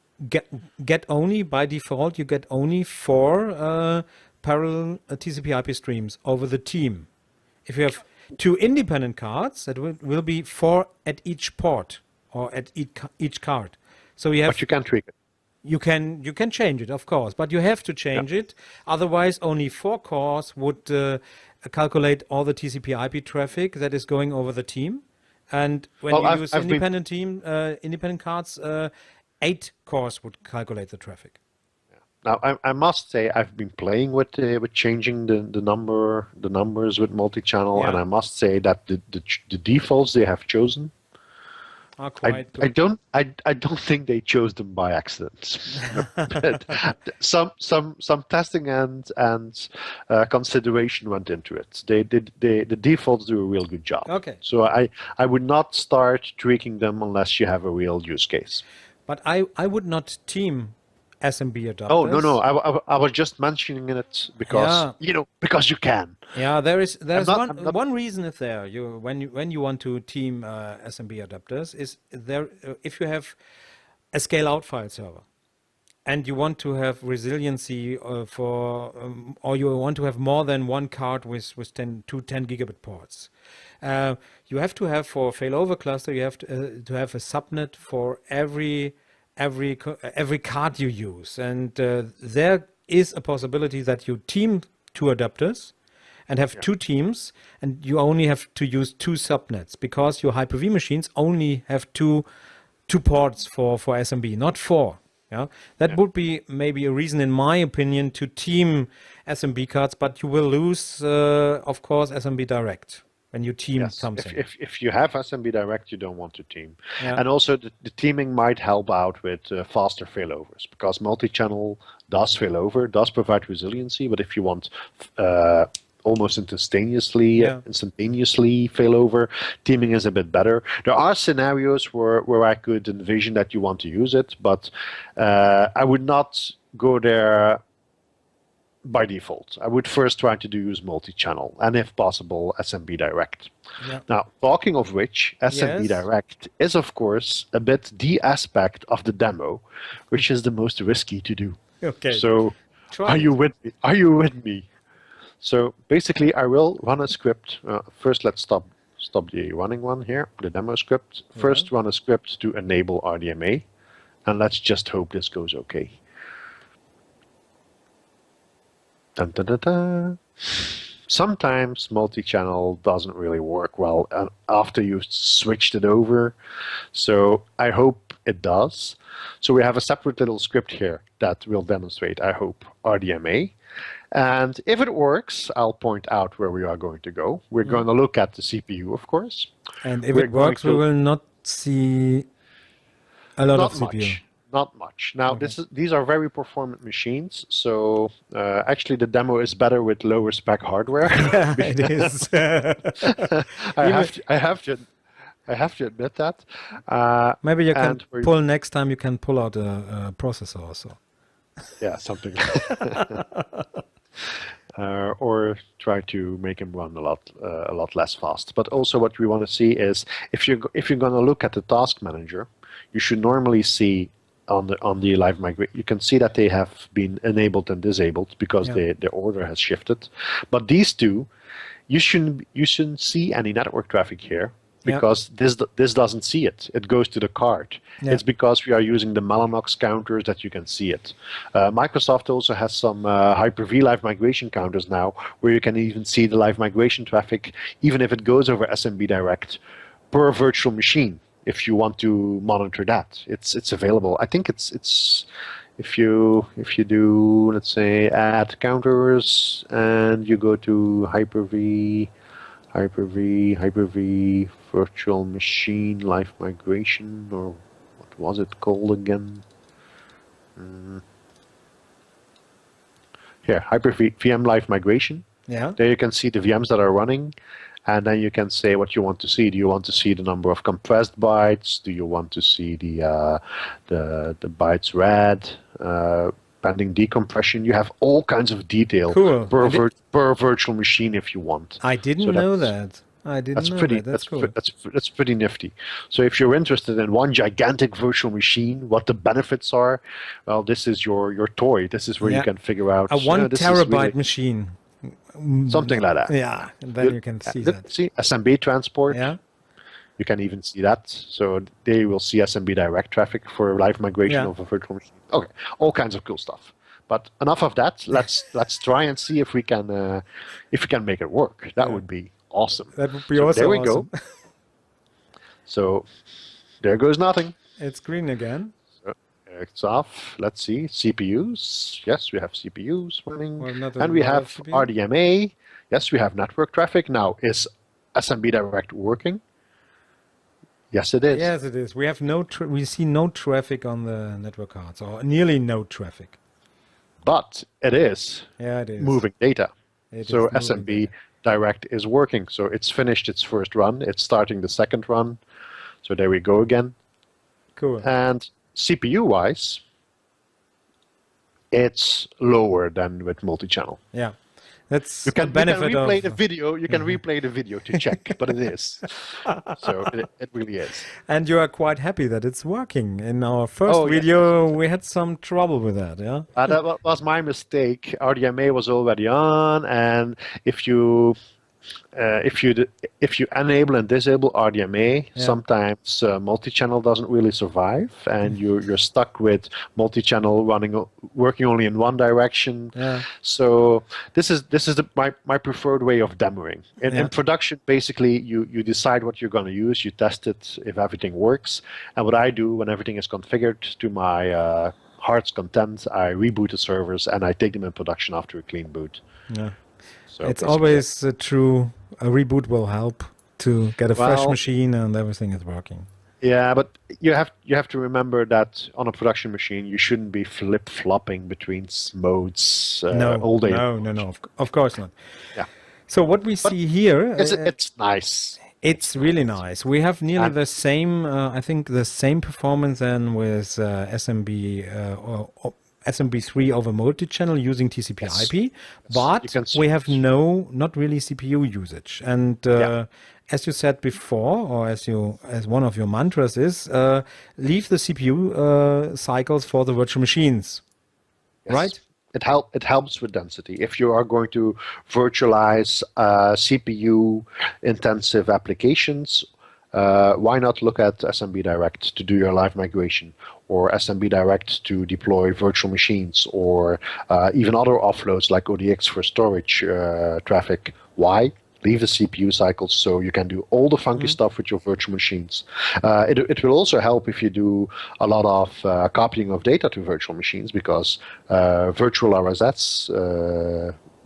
get only by default you get only 4 parallel TCP/IP streams over the team. If you have 2 independent cards, that will be 4 at each port or at each card. So you have But you can tweak it. you can change it, of course, but you have to change it. Otherwise, only 4 cores would calculate all the TCP/IP traffic that is going over the team. And when Well, you I've- use I've been- independent cards, 8 cores would calculate the traffic. Now, I must say I've been playing with changing the numbers with multi-channel, Yeah. and I must say that the defaults they have chosen, Are quite I don't think they chose them by accident. But some testing and consideration went into it. The defaults do a real good job. Okay. So I would not start tweaking them unless you have a real use case. But I would not team SMB adapters. Oh no! I was just mentioning it because because you can. Yeah, there's I'm not- one reason is there. When you want to team SMB adapters is there if you have a scale out file server and you want to have resiliency or you want to have more than one card with 10 gigabit ports. You have to have for failover cluster. You have to have a subnet for every card you use, and there is a possibility that you team 2 adapters and have 2 teams, and you only have to use 2 subnets because your Hyper-V machines only have two ports for SMB, not 4. Yeah, that would be maybe a reason, in my opinion, to team SMB cards, but you will lose, of course, SMB direct when you team Yes. something. If you have SMB Direct, you don't want to team. Yeah. And also the teaming might help out with faster failovers because multi-channel does failover, does provide resiliency, but if you want almost instantaneously failover, teaming is a bit better. There are scenarios where I could envision that you want to use it, but I would not go there by default. I would first try to use multi-channel and if possible SMB Direct. Yeah. Now, talking of which, SMB Yes. Direct is of course a bit the aspect of the demo which is the most risky to do. Okay. So Try are it. you with me? Are you with me? So basically I will run a script. First let's stop the running one here, the demo script. First run a script to enable RDMA and let's just hope this goes okay. Dun, dun, dun, dun. Sometimes multi-channel doesn't really work well after you've switched it over. So I hope it does. So we have a separate little script here that will demonstrate, I hope, RDMA. And if it works, I'll point out where we are going to go. We're going to look at the CPU, of course. And if We're it works, we going to- will not see a lot Not of CPU. much. Not much. Now, these are very performant machines. So actually, the demo is better with lower spec hardware. It is. I have to I have to admit that. Maybe you can And where pull next time. You can pull out a processor also. yeah, something. Or try to make him run a lot less fast. But also, what we want to see is if you're going to look at the task manager, you should normally see on the live migration. You can see that they have been enabled and disabled because Yeah. the order has shifted. But these two, you shouldn't see any network traffic here Yeah. because this doesn't see it. It goes to the card. Yeah. It's because we are using the Mellanox counters that you can see it. Microsoft also has some Hyper-V live migration counters now, where you can even see the live migration traffic, even if it goes over SMB Direct, per virtual machine. If you want to monitor that, it's available. I think it's if you do, let's say, add counters and you go to Hyper-V virtual machine live migration, or what was it called again? Here, Hyper-V VM live migration. Yeah. There you can see the VMs that are running, and then you can say what you want to see. Do you want to see the number of compressed bytes? Do you want to see the bytes read? Pending decompression. You have all kinds of detail Cool. per virtual machine if you want. I didn't So know that's- that. I didn't That's know pretty. that. That's cool. That's pretty nifty. So if you're interested in one gigantic virtual machine, what the benefits are, well, this is your toy. This is where Yeah. you can figure out A 1 this is terabyte really- machine. something like that. Yeah, and then you can see that. See SMB transport. Yeah. You can even see that. So they will see SMB Direct traffic for live migration Yeah. of a virtual machine. Okay, all kinds of cool stuff. But enough of that. Let's try and see if we can make it work. That Yeah. would be awesome. That would be So also there we awesome. go. So there goes nothing. It's green again. It's off. Let's see. CPUs. Yes, we have CPUs running. Well, not a And we lot of have CPU. RDMA. Yes, we have network traffic. Now, is SMB Direct working? Yes, it is. Yes, it is. We have we see no traffic on the network cards, or nearly no traffic. But it is Yeah, it is. moving data. It So is moving SMB data. Direct is working. So it's finished its first run. It's starting the second run. So there we go again. Cool. And CPU-wise, it's lower than with multi-channel. Yeah, that's You can, the benefit replay of. the video. You can replay the video to check, but it is. So it really is. And you are quite happy that it's working. In our first Oh, yeah. video, we had some trouble with that. Yeah. That was my mistake. RDMA was already on, and if you enable and disable RDMA, Yeah. sometimes multi-channel doesn't really survive, and you're stuck with multi-channel working only in one direction. Yeah. So this is my preferred way of demoing. In Yeah. production, basically, you decide what you're going to use, you test it if everything works, and what I do when everything is configured to my heart's content, I reboot the servers and I take them in production after a clean boot. Yeah. So It's basically- always true. A reboot will help to get a fresh Well- machine and everything is working. Yeah, but you have to remember that on a production machine, you shouldn't be flip-flopping between modes all day. No. Of course not. Yeah. So what we see here, It's nice. it's really nice. We have nearly And- the same, I think, the same performance than with SMB or SMB3 over multi-channel using TCP/IP, but You can we have not really CPU usage. And Yeah. as you said before, or as one of your mantras is, leave the CPU cycles for the virtual machines, Yes. right? It helps with density. If you are going to virtualize CPU intensive applications, why not look at SMB Direct to do your live migration, or SMB Direct to deploy virtual machines, or even other offloads like ODX for storage traffic? Why? Leave the CPU cycles so you can do all the funky stuff with your virtual machines. It will also help if you do a lot of copying of data to virtual machines, because virtual RSS,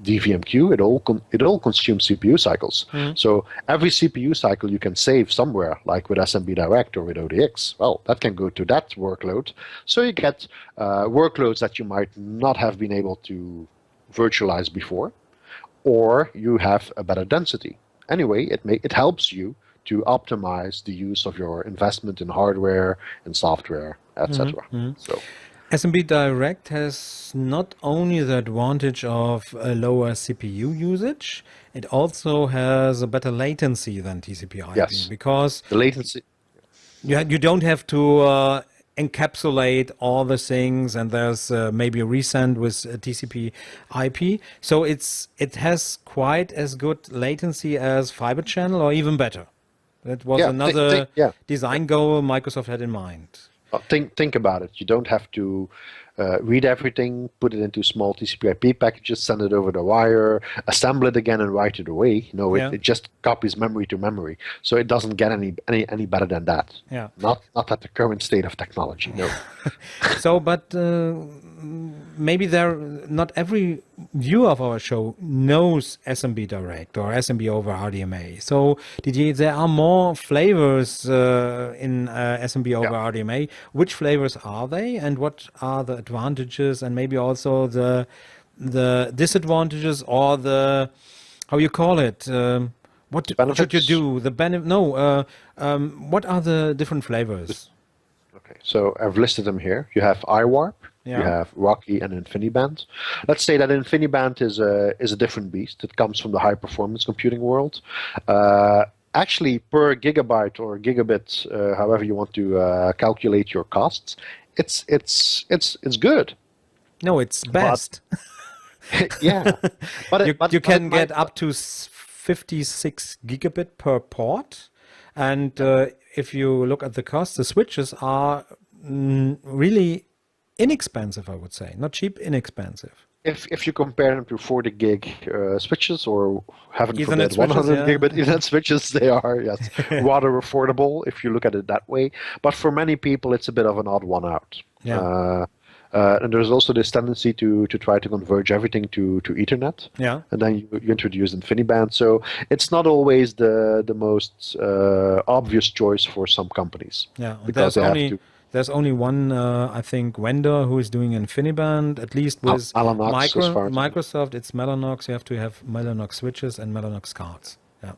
DVMQ, it all consumes CPU cycles. So every CPU cycle you can save somewhere, like with SMB Direct or with ODX. Well, that can go to that workload. So you get workloads that you might not have been able to virtualize before, or you have a better density. Anyway, it helps you to optimize the use of your investment in hardware and software, etc. So SMB Direct has not only the advantage of a lower CPU usage, it also has a better latency than TCP/IP yes, because the latency. you don't have to encapsulate all the things, and there's maybe a resend with TCP/IP. So it has quite as good latency as Fiber Channel, or even better. That was Yeah, another yeah. design goal Microsoft had in mind. Think about it. You don't have to read everything, put it into small TCP/IP packages, send it over the wire, assemble it again, and write it away. No, Yeah. it just copies memory to memory. So it doesn't get any better than that. Yeah. Not at the current state of technology. No. So, but maybe not every viewer of our show knows SMB Direct or SMB over RDMA. So, there are more flavors in SMB over RDMA. Which flavors are they, and what are the advantages, and maybe also the disadvantages, or the, how you call it? What should you Benefits? do? What are the different flavors? Okay, so I've listed them here. You have iWarp, you Yeah. have Rocky, and InfiniBand. Let's say that InfiniBand is a different beast. It comes from the high performance computing world. Actually, per gigabyte or gigabit, however you want to calculate your costs, it's good. No, it's best. Yeah, but You can it get might- up to 56 gigabit per port, and if you look at the cost, the switches are really inexpensive, I would say. Not cheap, inexpensive. If you compare them to 40 gig switches, or heaven Ethernet forbid 100 switches, yeah. gigabit Ethernet switches, they are rather affordable if you look at it that way. But for many people, it's a bit of an odd one out. Yeah. And there's also this tendency to try to converge everything to Ethernet. Yeah. And then you introduce InfiniBand. So it's not always the most obvious choice for some companies. Yeah. And Because they have to. there's only one, I think, vendor who is doing InfiniBand, at least with Mellanox, as far as I know. Microsoft. It's Mellanox. You have to have Mellanox switches and Mellanox cards. Yeah.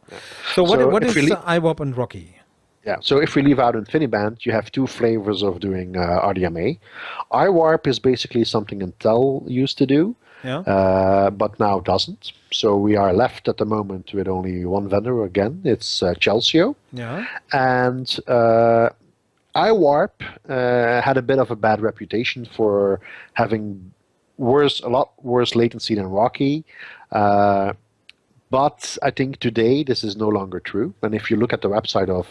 So what So is if we iWarp and Rocky? Yeah, so if we leave out InfiniBand, you have two flavors of doing RDMA. iWarp is basically something Intel used to do, Yeah. but now doesn't. So we are left at the moment with only one vendor again. It's Chelsio. Yeah. And iWarp had a bit of a bad reputation for having a lot worse latency than Rocky. But I think today this is no longer true. And if you look at the website of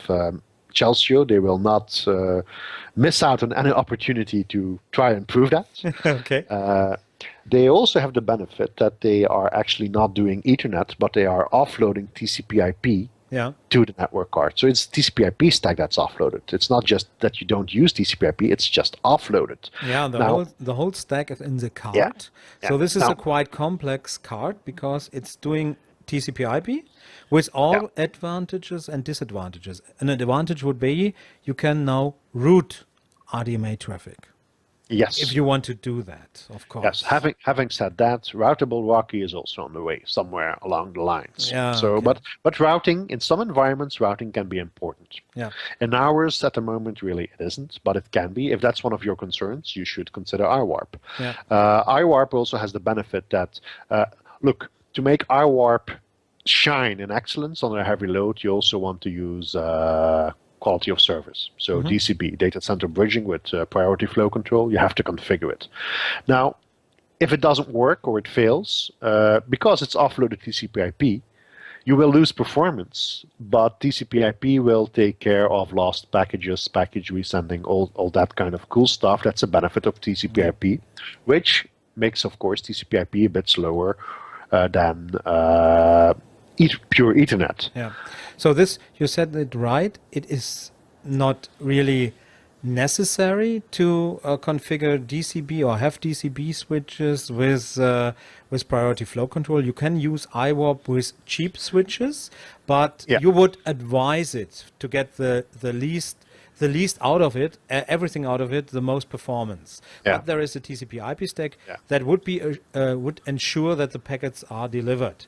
Chelsio, they will not miss out on any opportunity to try and prove that. Okay. They also have the benefit that they are actually not doing Ethernet, but they are offloading TCP/IP Yeah. to the network card. So it's TCP/IP stack that's offloaded. It's not just that you don't use TCP/IP; it's just offloaded. Yeah, the whole stack is in the card. Yeah. So this is Now- a quite complex card because it's doing TCP/IP with all advantages and disadvantages. An advantage would be you can now route RDMA traffic Yes. if you want to do that, of course. Yes, having said that, routable Rocky is also on the way somewhere along the lines. Yeah, So, okay. but routing in some environments, routing can be important. Yeah. In ours, at the moment, really it isn't, but it can be. If that's one of your concerns, you should consider iWarp. Yeah. iWarp also has the benefit that, look, to make iWarp shine in excellence under a heavy load, you also want to use quality of service. So DCB, data center bridging with priority flow control, you have to configure it. Now, if it doesn't work or it fails, because it's offloaded TCP/IP, you will lose performance, but TCP/IP will take care of lost packages, package resending, all that kind of cool stuff. That's a benefit of TCP/IP, which makes, of course, TCP/IP a bit slower than pure Ethernet. Yeah. So this, you said it right. It is not really necessary to configure DCB or have DCB switches with priority flow control. You can use iWarp with cheap switches, but Yeah. you would advise it to get the least out of it, everything out of it, the most performance. Yeah. But there is a TCP/IP stack Yeah. that would ensure that the packets are delivered.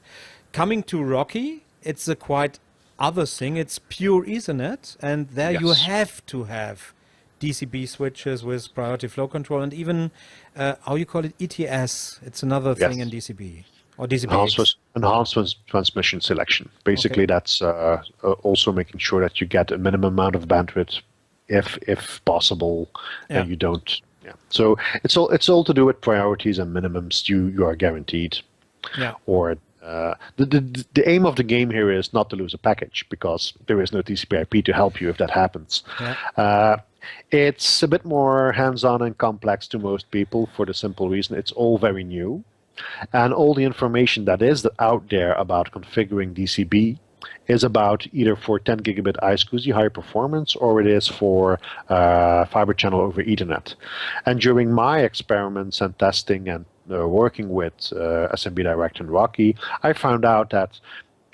Coming to Rocky, it's a quite other thing. It's pure Ethernet, and there you Yes. have to have DCB switches with priority flow control, and even how you call it, ETS. It's another thing in Yes. DCB or DCBX. Enhanced transmission selection. Basically, that's also making sure that you get a minimum amount of bandwidth, if possible, Yeah. and you don't. Yeah. So it's all to do with priorities and minimums you are guaranteed. Yeah. Or the aim of the game here is not to lose a package, because there is no TCP/IP to help you if that happens. Yeah. It's a bit more hands-on and complex to most people for the simple reason it's all very new. And all the information that is out there about configuring DCB is about either for 10 gigabit iSCSI high performance, or it is for fiber channel over Ethernet. And during my experiments and testing and working with SMB Direct and Rocky, I found out that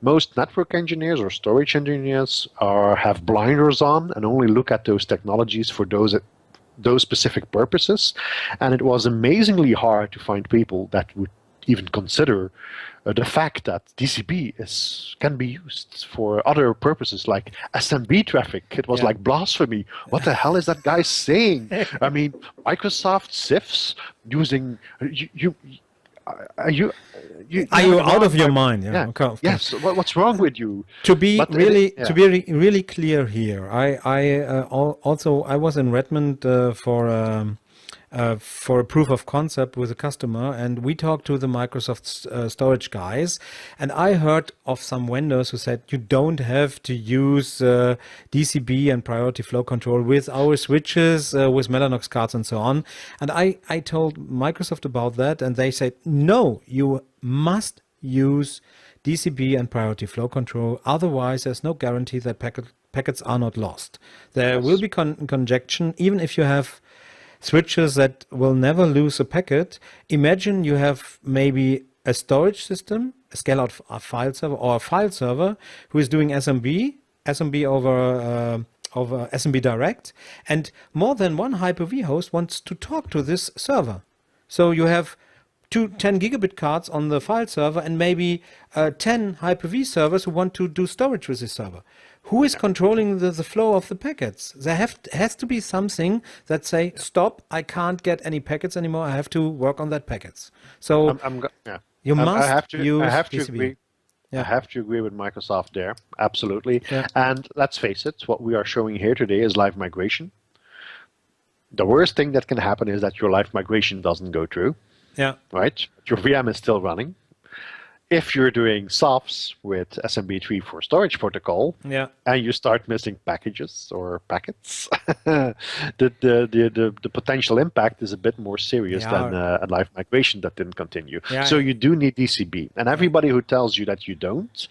most network engineers or storage engineers have blinders on and only look at those technologies for those specific purposes. And it was amazingly hard to find people that would even consider the fact that DCB can be used for other purposes like SMB traffic. It was Yeah. like blasphemy. What the hell is that guy saying? I mean, Microsoft CIFS using are you out of your mind? Yeah. Yeah. Okay, of course. Yes. What's wrong with you? To be But, really yeah. to be really clear here, I was in Redmond for a proof of concept with a customer, and we talked to the Microsoft storage guys, and I heard of some vendors who said you don't have to use DCB and priority flow control with our switches, with Mellanox cards and so on. And I told Microsoft about that, and they said, no, you must use DCB and priority flow control. Otherwise, there's no guarantee that packets are not lost. There will be congestion, even if you have switches that will never lose a packet. Imagine you have maybe a storage system, a scale-out file server, or a file server who is doing SMB over SMB Direct, and more than one Hyper-V host wants to talk to this server. So you have 10 gigabit cards on the file server and maybe 10 Hyper-V servers who want to do storage with this server. Who is controlling the flow of the packets? There has to be something that say, stop, I can't get any packets anymore, I have to work on that packets. So you must use I have to DCB. agree. Yeah. I have to agree with Microsoft there, absolutely. Yeah. And let's face it, what we are showing here today is live migration. The worst thing that can happen is that your live migration doesn't go through, Yeah. right? Your VM is still running. If you're doing SOFs with SMB3 for storage protocol, Yeah. and you start missing packages or packets, the potential impact is a bit more serious Yeah. than a live migration that didn't continue. Yeah. So you do need DCB, and everybody who tells you that you don't,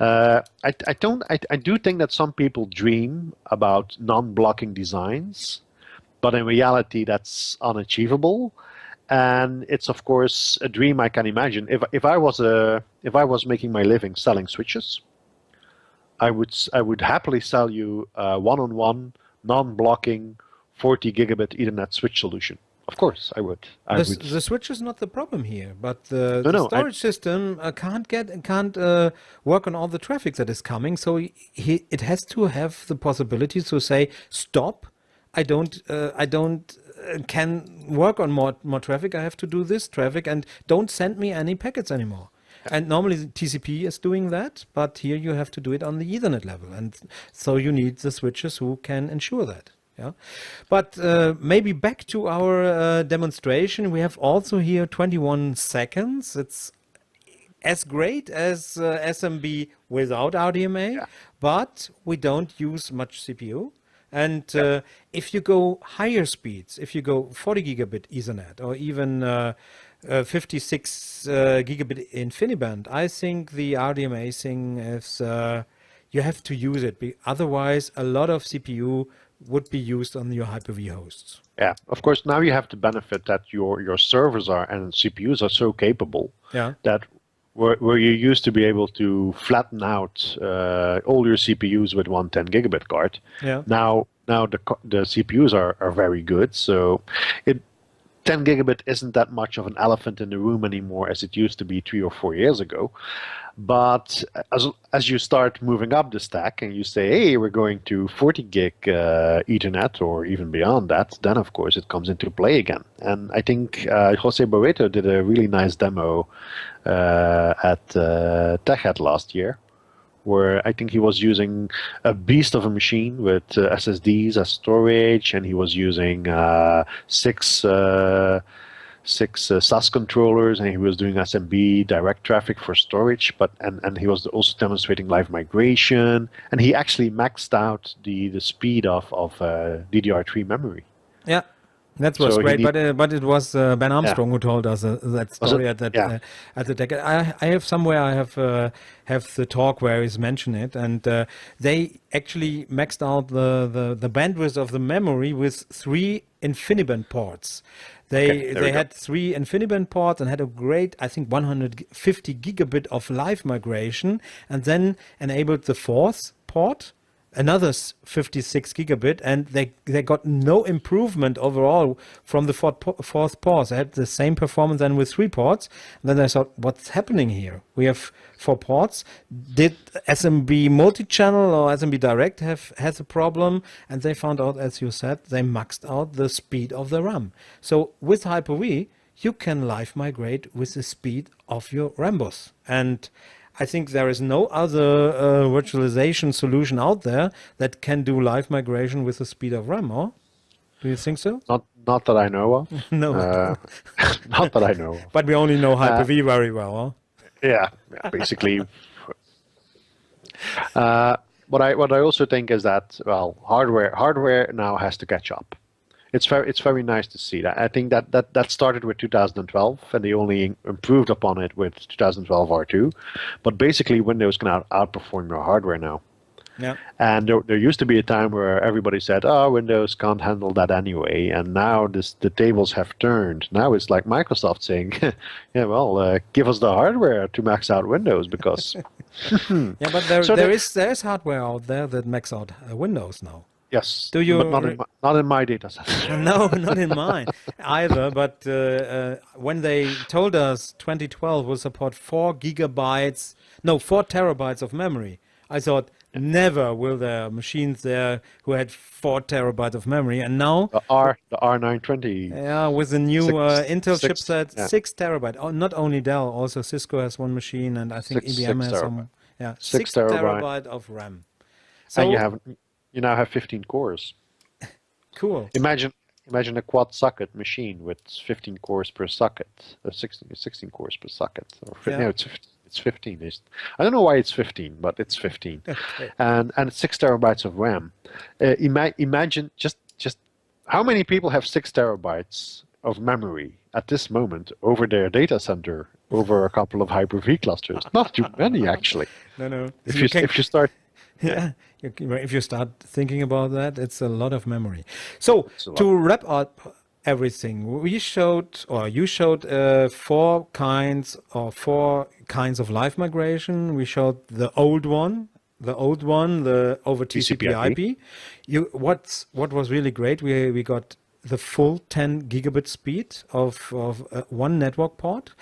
I do think that some people dream about non-blocking designs, but in reality that's unachievable. And it's of course a dream I can imagine. If I was making my living selling switches, I would happily sell you a one-on-one non-blocking 40 gigabit Ethernet switch solution. Of course, I would. The switch is not the problem here, but the No, storage system can't work on all the traffic that is coming. So it has to have the possibility to say, stop. I don't can work on more traffic. I have to do this traffic, and don't send me any packets anymore. And normally the TCP is doing that, but here you have to do it on the Ethernet level, and so you need the switches who can ensure that. Yeah, but maybe back to our demonstration. We have also here 21 seconds. It's as great as SMB without RDMA, but we don't use much CPU. And if you go higher speeds, if you go 40 gigabit Ethernet or even 56 gigabit InfiniBand, I think the RDMA thing is you have to use it. Otherwise, a lot of CPU would be used on your Hyper-V hosts. Yeah, of course. Now you have the benefit that your servers and CPUs are so capable that where you used to be able to flatten out all your CPUs with one 10 gigabit card. Yeah. Now the CPUs are very good, so 10 gigabit isn't that much of an elephant in the room anymore as it used to be 3 or 4 years ago. But as you start moving up the stack and you say, hey, we're going to 40 gig Ethernet or even beyond that, then of course it comes into play again. And I think Jose Barreto did a really nice demo at TechEd last year, where I think he was using a beast of a machine with SSDs as storage, and he was using six SAS controllers, and he was doing SMB direct traffic for storage, and he was also demonstrating live migration, and he actually maxed out the speed of DDR3 memory. Yeah. That was So great, but it was Ben Armstrong Yeah. who told us that story at that Yeah. at the decade. I have somewhere I have the talk where he's mentioned it, and they actually maxed out the bandwidth of the memory with 3 InfiniBand ports. Okay, there we They go. had 3 InfiniBand ports and had a great, I think, 150 gigabit of live migration, and then enabled the 4th port, another 56 gigabit, and they got no improvement overall from the 4th port. They had the same performance than with 3 ports. And then I thought, what's happening here? We have 4 ports. Did SMB multi-channel or SMB direct has a problem? And they found out, as you said, they maxed out the speed of the RAM. So with Hyper-V, you can live migrate with the speed of your Rambus. And I think there is no other virtualization solution out there that can do live migration with the speed of RAM, or do you think so? Not that I know of. No. Not that I know of. But we only know Hyper-V very well, huh? Yeah, basically. What I also think is that, well, hardware now has to catch up. It's very nice to see that. I think that started with 2012, and they only improved upon it with 2012 R2. But basically, Windows can outperform your hardware now. Yeah. And there used to be a time where everybody said, "Oh, Windows can't handle that anyway." And now the tables have turned. Now it's like Microsoft saying, "Yeah, well, give us the hardware to max out Windows because." Yeah, but there So is hardware out there that max out Windows now. Yes, Do you- but not in my data set. No, not in mine either. But when they told us 2012 will support 4 terabytes of memory, I thought never will there machines there who had 4 terabytes of memory. And now, The R920. yeah, with the new Intel six, chipset, yeah. 6 terabyte. Oh, not only Dell, also Cisco has one machine, and I think Six IBM has terabyte. some. Yeah, 6 6 terabyte. terabyte of RAM. And So you now have 15 cores. cool. Imagine a quad socket machine with 15 cores per socket, 16 cores per socket. Yeah. No, it's 15. I don't know why it's 15, but it's 15. Okay. And 6 terabytes of RAM. Imagine just how many people have 6 terabytes of memory at this moment over their data center over a couple of Hyper-V clusters. Not too many, actually. No. If You can- you start, Yeah, if you start thinking about that, it's a lot of memory. So It's a lot. to wrap up everything, you showed 4 kinds of live migration. We showed the old one, the over TCP/IP. What was really great? We got the full 10 gigabit speed of one network port.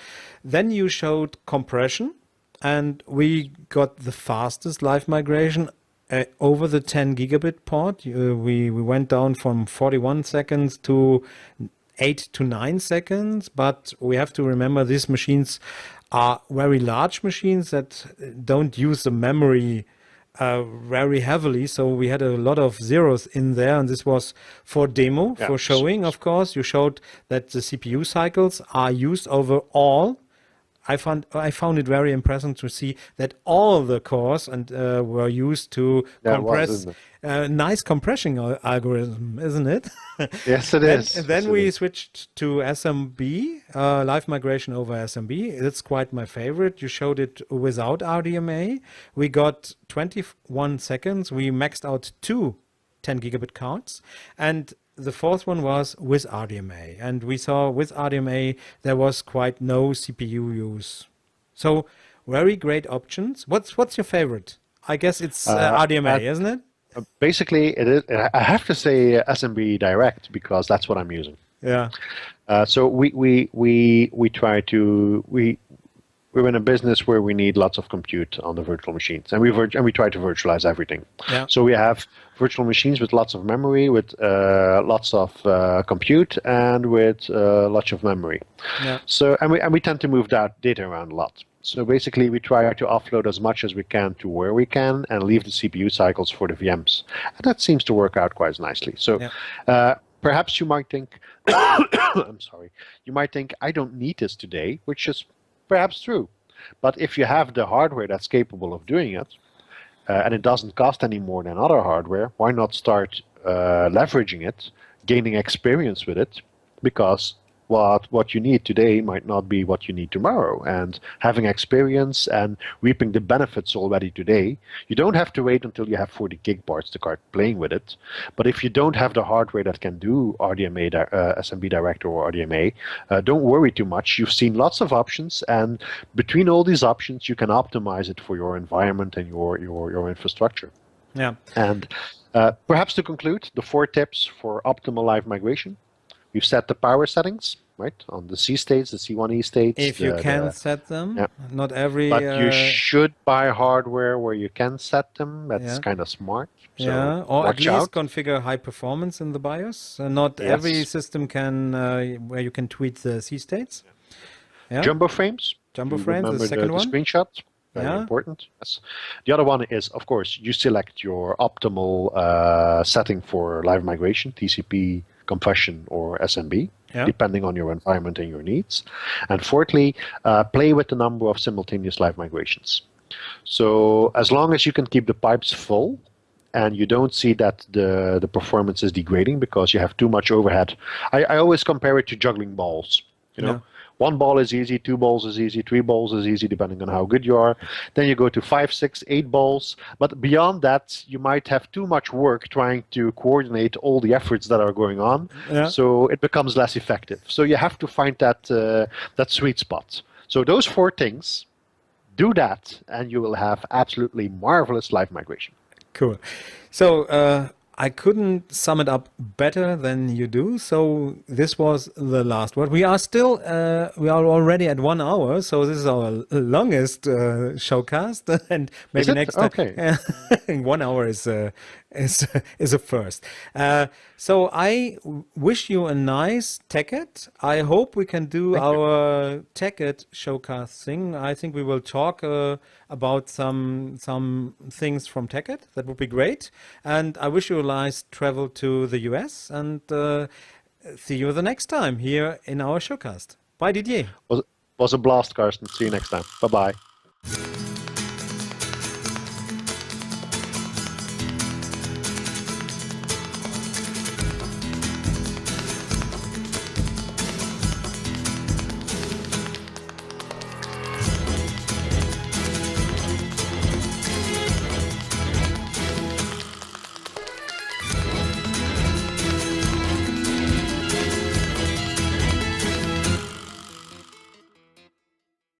Then you showed compression. And we got the fastest live migration over the 10 gigabit port. We went down from 41 seconds to 8 to 9 seconds. But we have to remember these machines are very large machines that don't use the memory very heavily. So we had a lot of zeros in there. And this was for demo, Yeah. for showing, of course. You showed that the CPU cycles are used over all. I found it very impressive to see that all the cores were used to Yeah, it was, compress. isn't Nice compression algorithm, isn't it? yes, it is. And then Yes, it we is. switched to SMB, live migration over SMB. It's quite my favorite. You showed it without RDMA. We got 21 seconds. We maxed out 2 10 gigabit cards. And the 4th one was with RDMA. And we saw with RDMA, there was quite no CPU use. So very great options. What's your favorite? I guess it's RDMA, isn't it? Basically, it is. I have to say SMB Direct because that's what I'm using. Yeah. So we try to we're in a business where we need lots of compute on the virtual machines, and we try to virtualize everything. Yeah. So we have virtual machines with lots of memory, with lots of compute, and with lots of memory. Yeah. So and we tend to move that data around a lot. So basically, we try to offload as much as we can to where we can, and leave the CPU cycles for the VMs, and that seems to work out quite nicely. So. Yeah. Perhaps you might think, I'm sorry, you might think I don't need this today, which is perhaps true. But if you have the hardware that's capable of doing it, and it doesn't cost any more than other hardware, why not start leveraging it, gaining experience with it? Because what you need today might not be what you need tomorrow. And having experience and reaping the benefits already today, you don't have to wait until you have 40 gig parts to start playing with it. But if you don't have the hardware that can do RDMA, SMB Director or RDMA, don't worry too much. You've seen lots of options, and between all these options, you can optimize it for your environment and your infrastructure. Yeah. And perhaps to conclude, the 4 tips for optimal live migration. We've set the power settings, right, on the C states, the C1E states. If you can set them, yeah. not every. But you should buy hardware where you can set them. That's kind of smart. So yeah, or at watch least out. configure high performance in the BIOS. Not every system can where you can tweak the C states. Yeah. Jumbo frames. Jumbo You frames, the remember second one. screenshot. Very important. Yes. The other one is, of course, you select your optimal setting for live migration, TCP, compression, or SMB, depending on your environment and your needs. And fourthly, play with the number of simultaneous live migrations. So as long as you can keep the pipes full and you don't see that the performance is degrading because you have too much overhead. I always compare it to juggling balls. You know, 1 ball is easy, 2 balls is easy, 3 balls is easy, depending on how good you are. Then you go to 5, 6, 8 balls. But beyond that, you might have too much work trying to coordinate all the efforts that are going on. Yeah. So it becomes less effective. So you have to find that that sweet spot. So those 4 things, do that, and you will have absolutely marvelous live migration. Cool. So I couldn't sum it up better than you do. So this was the last word. We are still, we are already at 1 hour. So this is our longest showcast. And maybe next time. Okay. 1 hour is a first. So I wish you a nice TechEd. I hope we can do our TechEd showcast thing. I think we will talk about some things from TechEd. That would be great. And I wish you a nice travel to the US, and see you the next time here in our showcast. Bye, Didier. Was a blast, Carsten. See you next time. Bye-bye.